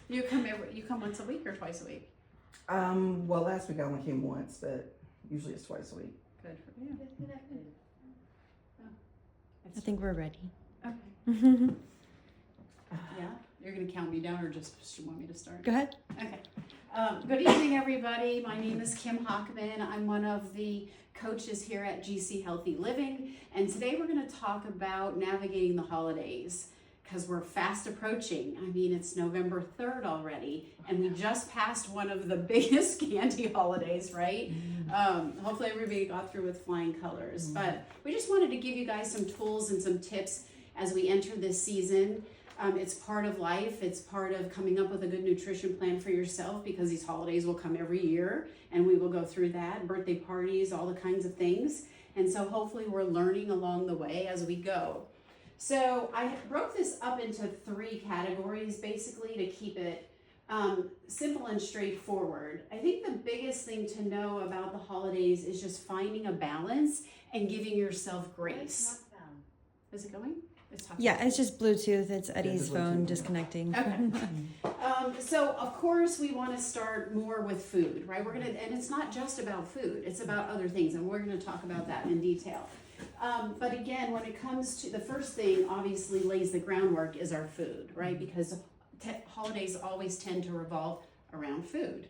You come once a week or twice a week? Well, last week I only came once, but usually it's twice a week. Good for you. I think we're ready. Okay. Yeah? You're gonna count me down or just want me to start? Go ahead. Okay. Good evening, everybody. My name is Kim Hockman. I'm one of the coaches here at GC Healthy Living. And today we're gonna talk about navigating the holidays because we're fast approaching. I mean, it's November 3rd already, and we just passed one of the biggest candy holidays, right? Hopefully everybody got through with flying colors. But we just wanted to give you guys some tools and some tips as we enter this season. It's part of life. It's part of coming up with a good nutrition plan for yourself because these holidays will come every year and we will go through that, birthday parties, all the kinds of things. And so hopefully we're learning along the way as we go. So I broke this up into 3 categories basically to keep it simple and straightforward. I think the biggest thing to know about the holidays is just finding a balance and giving yourself grace. Is it going? Yeah, it's just Bluetooth. It's Eddie's phone Bluetooth. disconnecting. Okay. So of course we want to start more with food, right? And it's not just about food, it's about other things, and we're gonna talk about that in detail. But again, when it comes to the first thing, obviously lays the groundwork is our food, right? Because holidays always tend to revolve around food.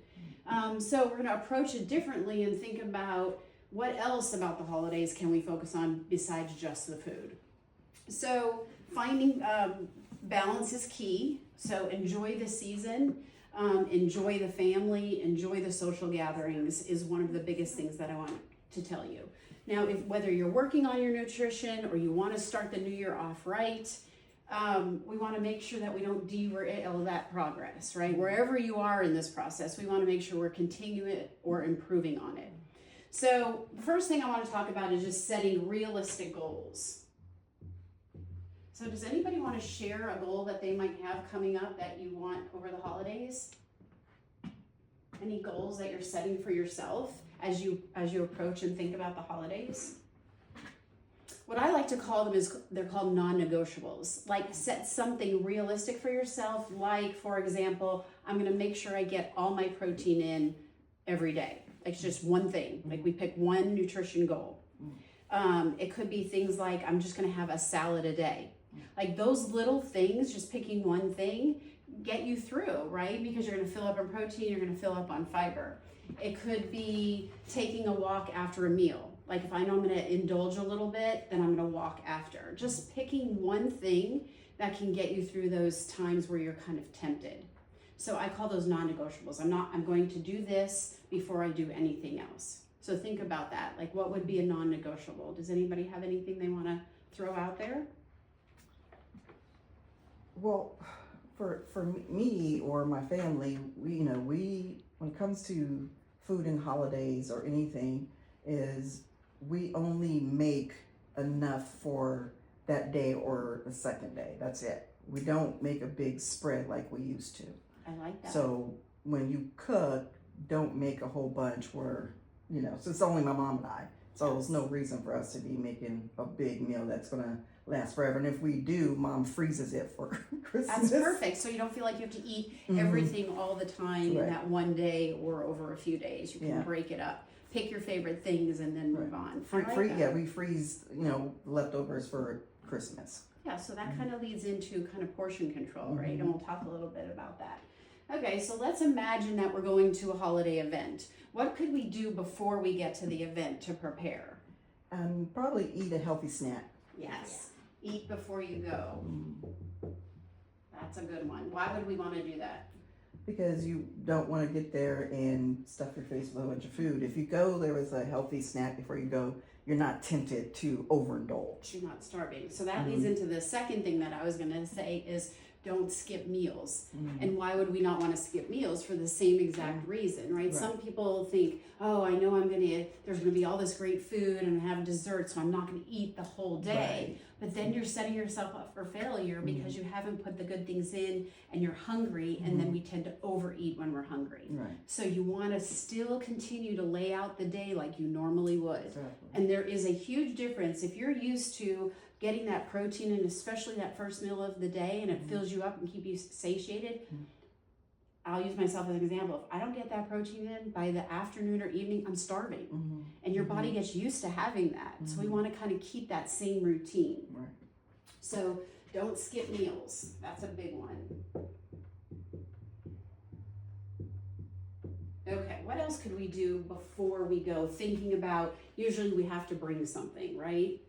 So we're gonna approach it differently and think about what else about the holidays can we focus on besides just the food. So finding balance is key. So enjoy the season, enjoy the family, enjoy the social gatherings is one of the biggest things that I want to tell you. Now, whether you're working on your nutrition or you want to start the new year off right, we want to make sure that we don't derail that progress, right? Wherever you are in this process, we want to make sure we're continuing or improving on it. So the first thing I want to talk about is just setting realistic goals. So does anybody want to share a goal that they might have coming up that you want over the holidays? Any goals that you're setting for yourself as you approach and think about the holidays? What I like to call them is they're called non-negotiables. Like set something realistic for yourself. Like, for example, I'm going to make sure I get all my protein in every day. Like it's just one thing. Like we pick one nutrition goal. It could be things like I'm just going to have a salad a day. Like those little things, just picking one thing, get you through, right? Because you're going to fill up on protein, you're going to fill up on fiber. It could be taking a walk after a meal. Like if I know I'm going to indulge a little bit, then I'm going to walk after. Just picking one thing that can get you through those times where you're kind of tempted. So I call those non-negotiables. I'm going to do this before I do anything else. So think about that. Like what would be a non-negotiable? Does anybody have anything they want to throw out there? Well, for me or my family, we when it comes to food and holidays or anything, is we only make enough for that day or the second day. That's it. We don't make a big spread like we used to. I like that. So when you cook, don't make a whole bunch where, so it's only my mom and I. So there's no reason for us to be making a big meal that's gonna last forever. And if we do, Mom freezes it for Christmas. That's perfect. So you don't feel like you have to eat everything all the time in that one day or over a few days. You can break it up. Pick your favorite things and then move on. We freeze, leftovers for Christmas. Yeah, so that kind of leads into kind of portion control, right? And we'll talk a little bit about that. Okay, so let's imagine that we're going to a holiday event. What could we do before we get to the event to prepare? Probably eat a healthy snack. Yes, eat before you go. That's a good one. Why would we want to do that? Because you don't want to get there and stuff your face with a bunch of food. If you go there with a healthy snack before you go, you're not tempted to overindulge. You're not starving. So that leads into the second thing that I was going to say is don't skip meals. And why would we not want to skip meals? For the same exact reason, right? Some people think, oh, I know there's going to be all this great food and have dessert, so I'm not going to eat the whole day. Right. But then you're setting yourself up for failure because you haven't put the good things in and you're hungry, and then we tend to overeat when we're hungry. Right. So you want to still continue to lay out the day like you normally would. Exactly. And there is a huge difference if you're used to getting that protein, and especially that first meal of the day, and it fills you up and keep you satiated. I'll use myself as an example. If I don't get that protein in by the afternoon or evening, I'm starving. Mm-hmm. And your body gets used to having that. So we want to kind of keep that same routine. Right. So don't skip meals. That's a big one. Okay, what else could we do before we go? Thinking about, usually we have to bring something, right?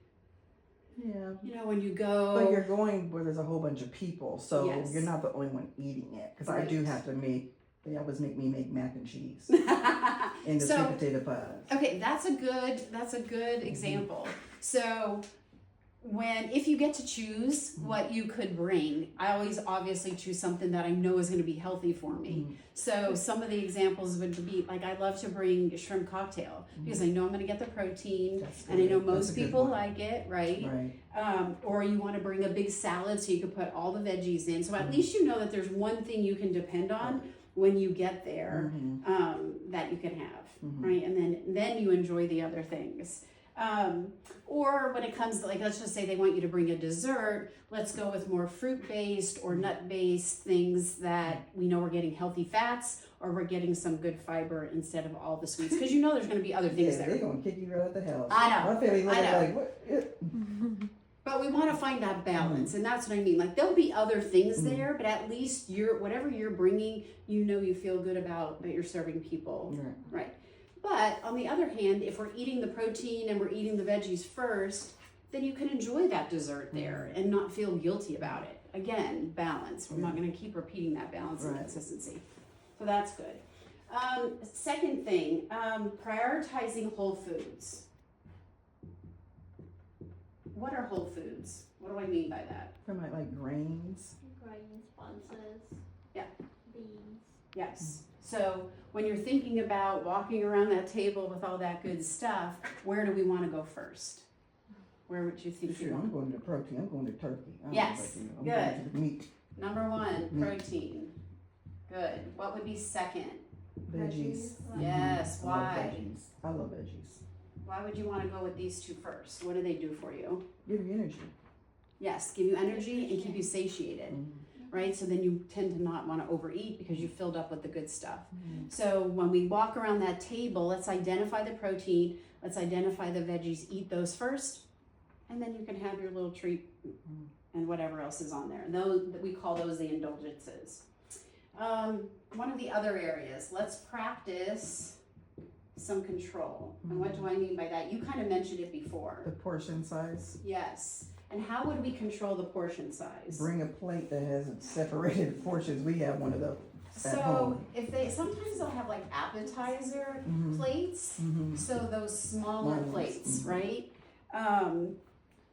Yeah. You know, when you go. But you're going where there's a whole bunch of people, so Yes. you're not the only one eating it. Because I do have to they always make me make mac and cheese and the sweet potato pies. Okay, that's a good example. So if you get to choose what you could bring, I always obviously choose something that I know is going to be healthy for me. So some of the examples would be, like, I love to bring a shrimp cocktail because I know I'm going to get the protein, and I know most people like it, right? Or you want to bring a big salad so you can put all the veggies in. So at least you know that there's one thing you can depend on when you get there, that you can have, right? And then you enjoy the other things. Or when it comes to, like, let's just say they want you to bring a dessert, let's go with more fruit-based or nut-based things that we know we're getting healthy fats, or we're getting some good fiber instead of all the sweets, because you know there's going to be other things there. They're going to kick you right out the house. I know. My family I know. like, what? But we want to find that balance, and that's what I mean. Like, there'll be other things there, but at least whatever you're bringing, you know you feel good about that you're serving people, right? But on the other hand, if we're eating the protein and we're eating the veggies first, then you can enjoy that dessert there and not feel guilty about it. Again, balance. We're not going to keep repeating that balance and consistency. So that's good. Second thing, prioritizing whole foods. What are whole foods? What do I mean by that? From like grains. Grains, pulses. Yeah. Beans. Yes. So when you're thinking about walking around that table with all that good stuff, where do we want to go first? Where would you think Sure, I'm going to protein. I'm going to turkey. Yes. I'm Good. going to the meat. Number one, protein. Good. What would be second? Veggies. Yes. I love Why? veggies. I love veggies. Why would you want to go with these two first? What do they do for you? Give you energy. Yes, give you energy and keep you satiated, right? So then you tend to not want to overeat because you filled up with the good stuff. So when we walk around that table, let's identify the protein, let's identify the veggies, eat those first, and then you can have your little treat and whatever else is on there. Those, we call those the indulgences. One of the other areas, let's practice some control. And what do I mean by that? You kind of mentioned it before. The portion size. Yes. And how would we control the portion size? Bring a plate that has separated portions. We have one of those at So home. sometimes they'll have like appetizer plates. So those smaller plates, right?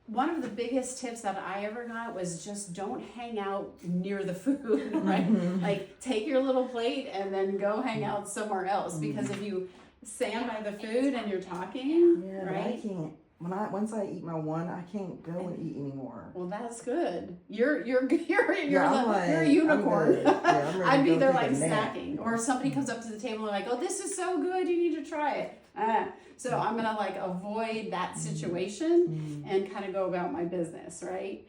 One of the biggest tips that I ever got was just don't hang out near the food, right? Like, take your little plate and then go hang out somewhere else, because if you stand by the food and you're talking, Yeah, but I right? can't. Once I eat my one, I can't go and eat anymore. Well, that's good. You're a I'm unicorn. good. Yeah, I'm ready I'd to be go there take like a nap. snacking, or somebody comes up to the table and like, oh, this is so good, you need to try it. So I'm gonna like avoid that situation and kind of go about my business, right?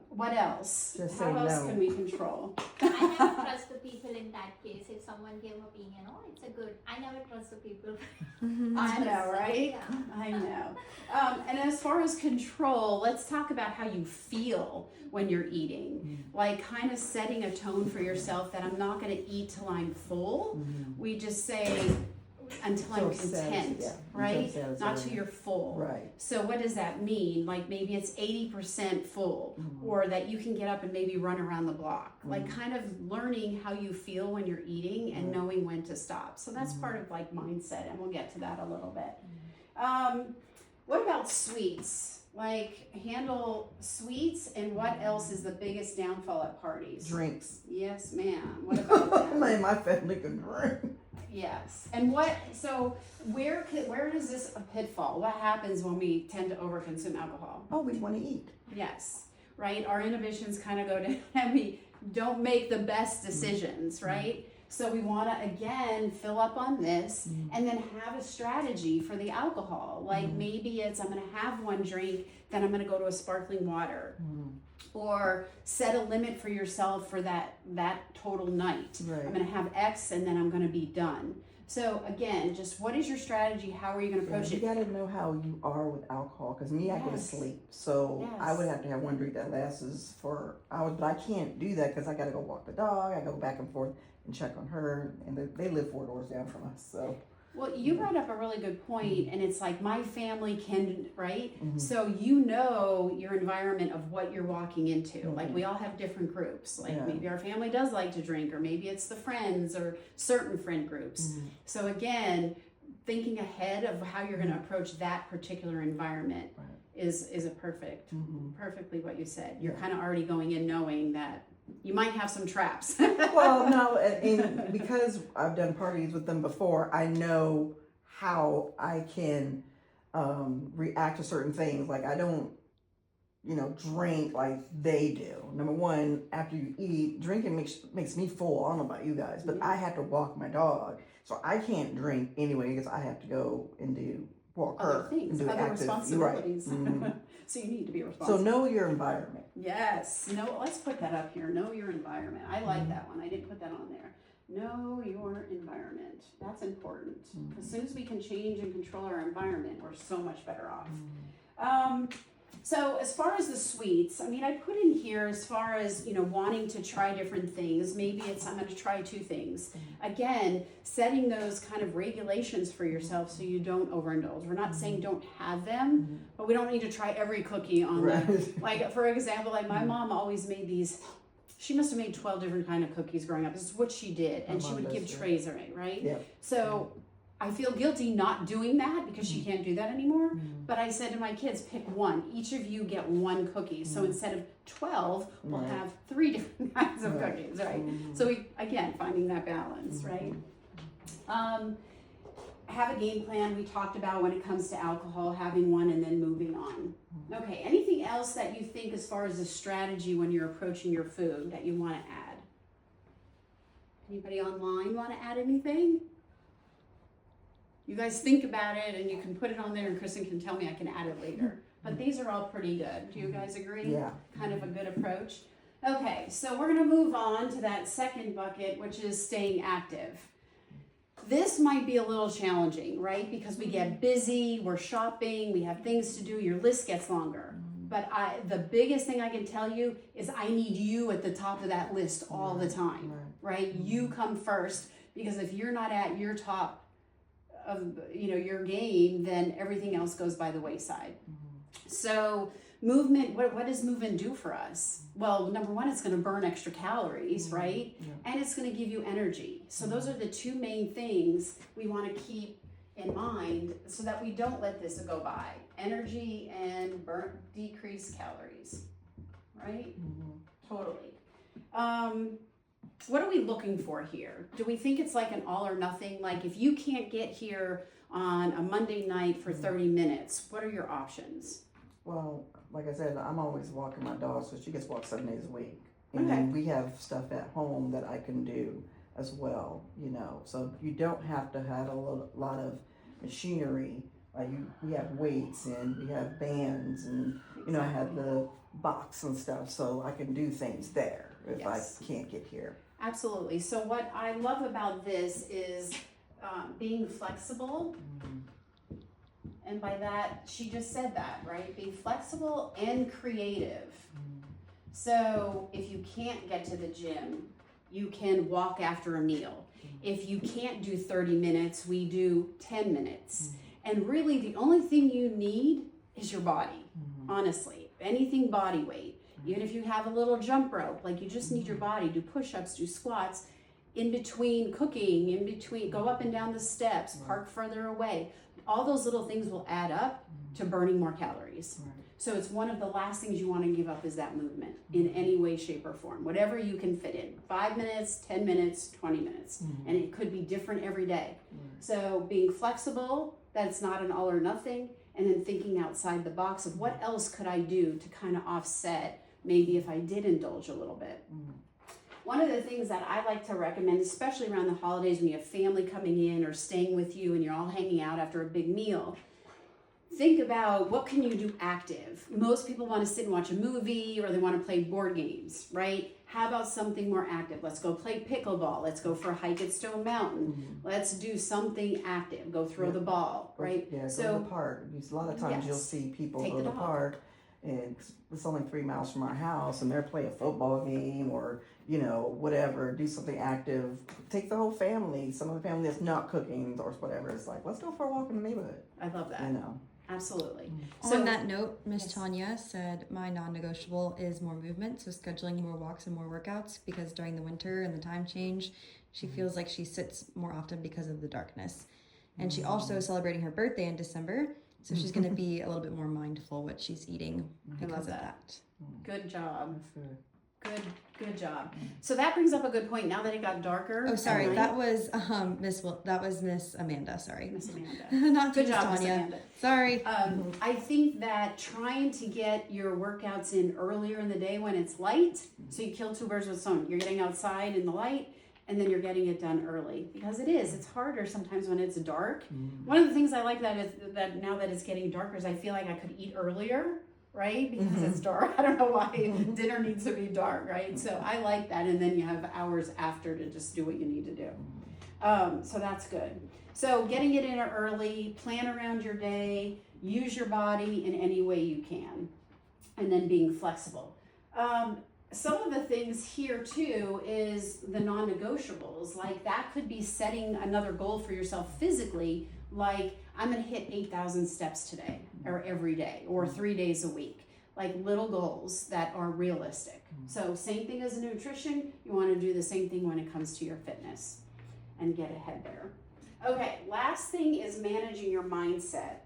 What else? Just How say else no. can we control? I never trust the people in that case. If someone gave opinion, oh, it's a good. I never trust the people. I know, right? Yeah. I know. And as far as control, let's talk about how you feel when you're eating. Like, kind of setting a tone for yourself that I'm not going to eat till I'm full. We just say until I'm content, right? Not till you're full. Right. So what does that mean? Like, maybe it's 80% full, or that you can get up and maybe run around the block. Like, kind of learning how you feel when you're eating and knowing when to stop. So that's part of like mindset, and we'll get to that a little bit. What about sweets? Like, handle sweets, and what else is the biggest downfall at parties? Drinks. Yes, ma'am. What about that? Man, my family can drink. Yes. And so where is this a pitfall? What happens when we tend to overconsume alcohol? Oh, we want to eat. Yes. Right? Our inhibitions kind of go down and we don't make the best decisions, right? So we want to again fill up on this and then have a strategy for the alcohol. Like maybe it's I'm going to have one drink, then I'm going to go to a sparkling water. Or set a limit for yourself for that total night. Right. I'm going to have X and then I'm going to be done. So again, just what is your strategy? How are you going to approach You it? got to know how you are with alcohol. Because me, I go to Yes. sleep, so I Yes. would have to have one drink that lasts for hours. But I can't do that because I got to go walk the dog. I go back and forth and check on her, and they live 4 doors down from us. So Well, you brought up a really good point, and it's like my family can, right? Mhm. So you know your environment of what you're walking into. Mhm. Like we all have different groups. Like Yeah. maybe our family does like to drink, or maybe it's the friends or certain friend groups. So again, thinking ahead of how you're going to approach that particular environment Right. is a perfectly what you said. You're Yeah. kind of already going in knowing that you might have some traps. Well, no, and because I've done parties with them before, I know how I can react to certain things. Like I don't, drink like they do. Number one, after you eat, drinking makes me full. I don't know about you guys, but I have to walk my dog, so I can't drink anyway because I have to go and walk Other her things, and do other active. responsibilities. Right. Mhm. So you need to be So responsible. know your environment. Yes. No, let's put that up here. Know your environment. I like that one. I didn't put that on there. Know your environment. That's important. As soon as we can change and control our environment, we're so much better off. So as far as the sweets, I mean, I put in here as far as, wanting to try different things. Maybe it's I'm going to try 2 things. Again, setting those kind of regulations for yourself so you don't overindulge. We're not saying don't have them, but we don't need to try every cookie on the, Right. like, for example, like my mom always made these, she must have made 12 different kind of cookies growing up. This is what she did. And My she mom would does give too. trays of it, right? Yeah. So I feel guilty not doing that because she can't do that anymore. But I said to my kids, pick one. Each of you get 1 cookie. So instead of 12, we'll Right. have 3 different kinds of Right. cookies, right? So we, again, finding that balance, right? Have a game plan. We talked about when it comes to alcohol, having one and then moving on. Okay, anything else that you think as far as a strategy when you're approaching your food that you want to add? Anybody online want to add anything? You guys think about it and you can put it on there and Kristen can tell me I can add it later. But these are all pretty good. Do you guys agree? Yeah. Kind of a good approach. Okay, so we're gonna move on to that second bucket, which is staying active. This might be a little challenging, right? Because we get busy, we're shopping, we have things to do, your list gets longer. But the biggest thing I can tell you is I need you at the top of that list all the time, right? You come first, because if you're not at your top of your game, then everything else goes by the wayside. So movement, what does movement do for us? Well, number one, it's going to burn extra calories, right? And it's going to give you energy. So those are the 2 main things we want to keep in mind so that we don't let this go by. Energy and decrease calories, right? Totally. What are we looking for here? Do we think it's like an all or nothing? Like if you can't get here on a Monday night for 30 minutes, what are your options? Well, like I said, I'm always walking my dog, so she gets walked 7 days a week. And Okay. then we have stuff at home that I can do as well, So you don't have to have a lot of machinery. Like we have weights and we have bands and, I have the box and stuff, so I can do things there if Yes. I can't get here. Absolutely. So what I love about this is being flexible. And by that, she just said that, right? Being flexible and creative. So if you can't get to the gym, you can walk after a meal. If you can't do 30 minutes, we do 10 minutes. And really the only thing you need is your body, honestly. Anything body weight. Even if you have a little jump rope, like you just need your body. Do push-ups, do squats, in between cooking, in between, go up and down the steps, park further away. All those little things will add up to burning more calories. So it's one of the last things you want to give up is that movement in any way, shape, or form. Whatever you can fit in. 5 minutes, 10 minutes, 20 minutes. And it could be different every day. So being flexible, that's not an all or nothing. And then thinking outside the box of what else could I do to kind of offset maybe if I did indulge a little bit. One of the things that I like to recommend, especially around the holidays when you have family coming in or staying with you and you're all hanging out after a big meal, think about what can you do active. Most people want to sit and watch a movie or they want to play board games, right? How about something more active? Let's go play pickleball. Let's go for a hike at Stone Mountain. Let's do something active. Go throw the ball, right? Go to the park. Because a lot of times you'll see people Take go to the the dog. park, and it's only 3 miles from our house, and they're playing a football game or, you know, whatever, do something active. Take the whole family, some of the family that's not cooking or whatever. It's like, let's go for a walk in the neighborhood, I love that. you know. Absolutely. On that note, Miss Yes. Tanya said my non-negotiable is more movement, so scheduling more walks and more workouts because during the winter and the time change, she feels like she sits more often because of the darkness. And she also is celebrating her birthday in December, so she's going to be a little bit more mindful what she's eating because of that. Good job. That's good. Good job. So that brings up a good point. Now that it got darker. Oh, sorry, at night- that was Miss Amanda. Sorry, Miss Amanda. not Good Miss job, Miss Tanya. Amanda. Sorry. I think that trying to get your workouts in earlier in the day when it's light, so you kill two birds with one. You're getting outside in the light, and then you're getting it done early because it's harder sometimes when it's dark. One of the things I like that now that it's getting darker is I feel like I could eat earlier, right? Because it's dark. I don't know why dinner needs to be dark, right? So I like that, and then you have hours after to just do what you need to do. So that's good. So getting it in early, plan around your day, use your body in any way you can, and then being flexible. Some of the things here too is the non-negotiables. Like that could be setting another goal for yourself physically, like I'm gonna hit 8,000 steps today or every day or 3 days a week. Like little goals that are realistic. So same thing as nutrition, you wanna do the same thing when it comes to your fitness and get ahead there. Okay, last thing is managing your mindset.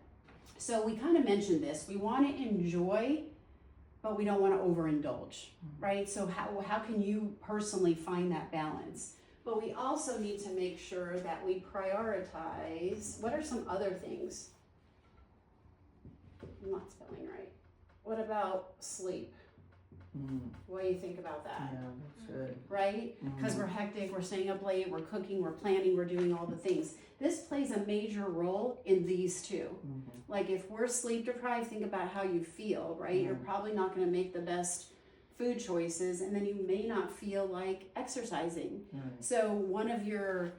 So we kind of mentioned this. We want to enjoy, but we don't want to overindulge, right? So how can you personally find that balance? But we also need to make sure that we prioritize. What are some other things? I'm not spelling right. What about sleep? What do you think about that? Yeah, that's good. Right? Because we're hectic, we're staying up late, we're cooking, we're planning, we're doing all the things. This plays a major role in these two. Like if we're sleep deprived, think about how you feel, right? You're probably not going to make the best food choices, and then you may not feel like exercising. So one of your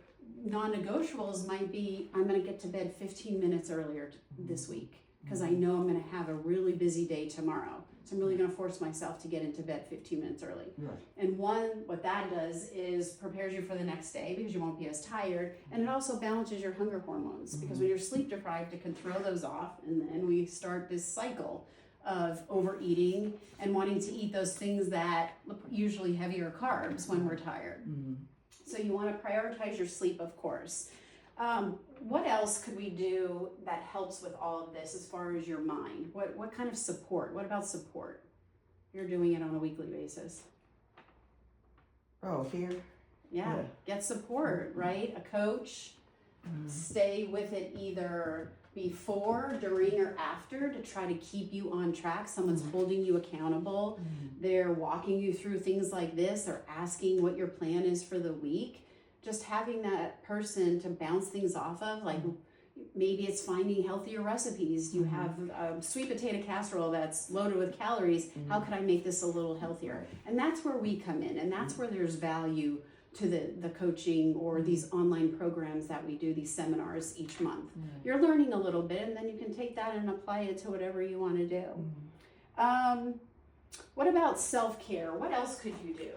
non-negotiables might be, I'm going to get to bed 15 minutes earlier this week because I know I'm going to have a really busy day tomorrow. So I'm really going to force myself to get into bed 15 minutes early. Right. And what that does is prepares you for the next day because you won't be as tired. And it also balances your hunger hormones because when you're sleep deprived, it can throw those off. And then we start this cycle of overeating and wanting to eat those things that usually heavier carbs when we're tired. So you want to prioritize your sleep, of course. What else could we do that helps with all of this as far as your mind? What kind of support? What about support? You're doing it on a weekly basis. Oh, here? Yeah, get support, right? A coach. Stay with it either before, during, or after to try to keep you on track. Someone's holding you accountable. They're walking you through things like this or asking what your plan is for the week. Just having that person to bounce things off of, like maybe it's finding healthier recipes. You have a sweet potato casserole that's loaded with calories. How could I make this a little healthier? And that's where we come in, and that's where there's value to the coaching or these online programs that we do, these seminars each month. You're learning a little bit, and then you can take that and apply it to whatever you want to do. What about self-care? What else could you do?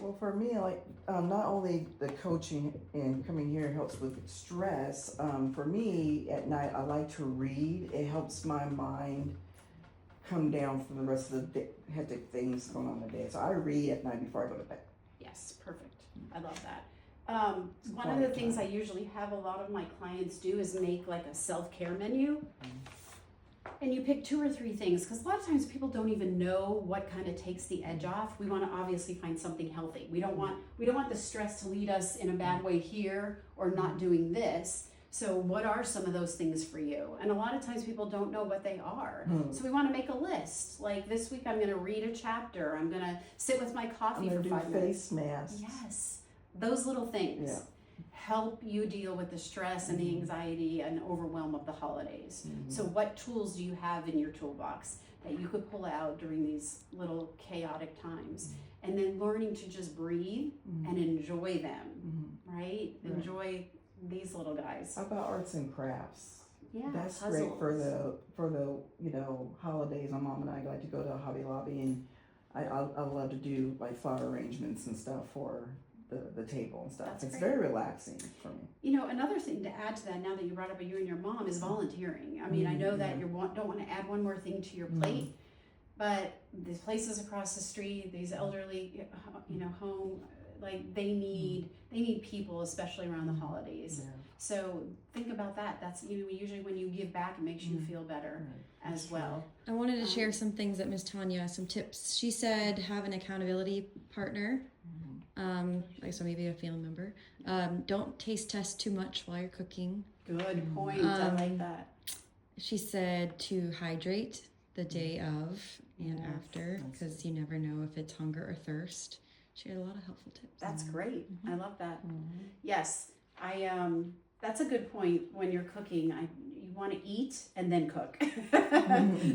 Well, for me, like not only the coaching and coming here helps with stress. For me, at night I like to read. It helps my mind come down from the rest of the hectic things going on in the day. So I read at night before I go to bed. Yes, perfect. I love that. One of the things I usually have a lot of my clients do is make like a self-care menu. And you pick 2 or 3 things, because a lot of times people don't even know what kind of takes the edge off. We want to obviously find something healthy. We don't want the stress to lead us in a bad way here or not doing this. So what are some of those things for you? And a lot of times people don't know what they are. Hmm. So we want to make a list. Like this week I'm going to read a chapter. I'm going to sit with my I'm coffee gonna for do 5 minutes. face masks. Yes. Those little things Yeah. help you deal with the stress and the anxiety and overwhelm of the holidays. So what tools do you have in your toolbox that you could pull out during these little chaotic times? And then learning to just breathe and enjoy them, right? Enjoy these little guys. How about arts and crafts? Yeah, That's puzzles. great for the holidays. My mom and I like to go to Hobby Lobby, and I love to do like flower arrangements and stuff for the table and stuff. That's It's great. very relaxing for me. You know, another thing to add to that, now that you brought up you and your mom, is volunteering. I mean, I know that you don't want to add one more thing to your plate, but these places across the street, these elderly, home, like they need people, especially around the holidays. Yeah. So think about that. That's usually when you give back, it makes you feel better as well. I wanted to share some things that Miss Tanya, some tips. She said have an accountability partner, so maybe a family member. Don't taste test too much while you're cooking. Good point. I like that. She said to hydrate the day of and after, because you never know if it's hunger or thirst. She had a lot of helpful tips. That's great. I love that. Yes, that's a good point. When you're cooking, you want to eat and then cook,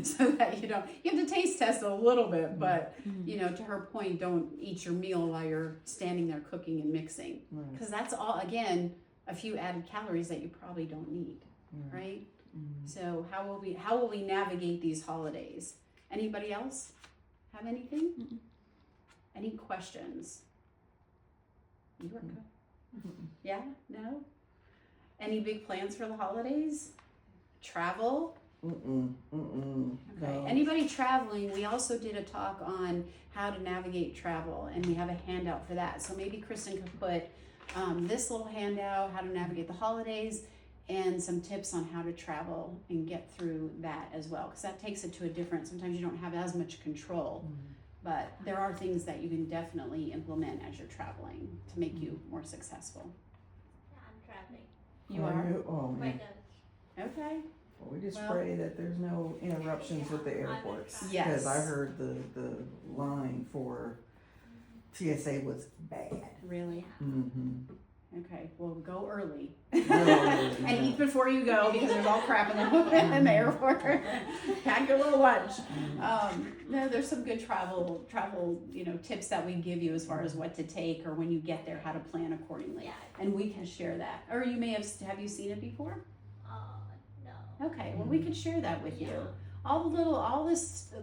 so that you have to taste test a little bit, but to her point, don't eat your meal while you're standing there cooking and mixing, because that's all, again, a few added calories that you probably don't need, right? So how will we navigate these holidays? Anybody else have anything? Any questions? You are good. Yeah? No? Any big plans for the holidays? Travel? Okay. No. Anybody traveling? We also did a talk on how to navigate travel, and we have a handout for that. So maybe Kristen could put this little handout, how to navigate the holidays, and some tips on how to travel and get through that as well, because that takes it to a different, sometimes you don't have as much control, but there are things that you can definitely implement as you're traveling to make you more successful. Yeah, I'm traveling. You are? Oh man. But Okay. Well, we just Well- pray that there's no interruptions with the airports. Yes. Because I heard the line for TSA was bad. Really? Okay, well, go early. Really? And eat before you go, because there's all crap in the airport. Pack your little lunch. No, there's some good travel, tips that we give you as far as what to take, or when you get there, how to plan accordingly. Yeah. And we can share that. Or you may have you seen it before? No. Okay, well, we could share that with you.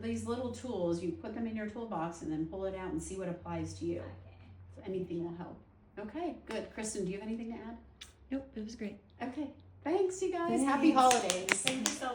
These little tools, you put them in your toolbox and then pull it out and see what applies to you. Okay. So anything will help. Okay, good. Kristen, do you have anything to add? Nope, it was great. Okay, thanks you guys. Thanks. Happy holidays. Thank you so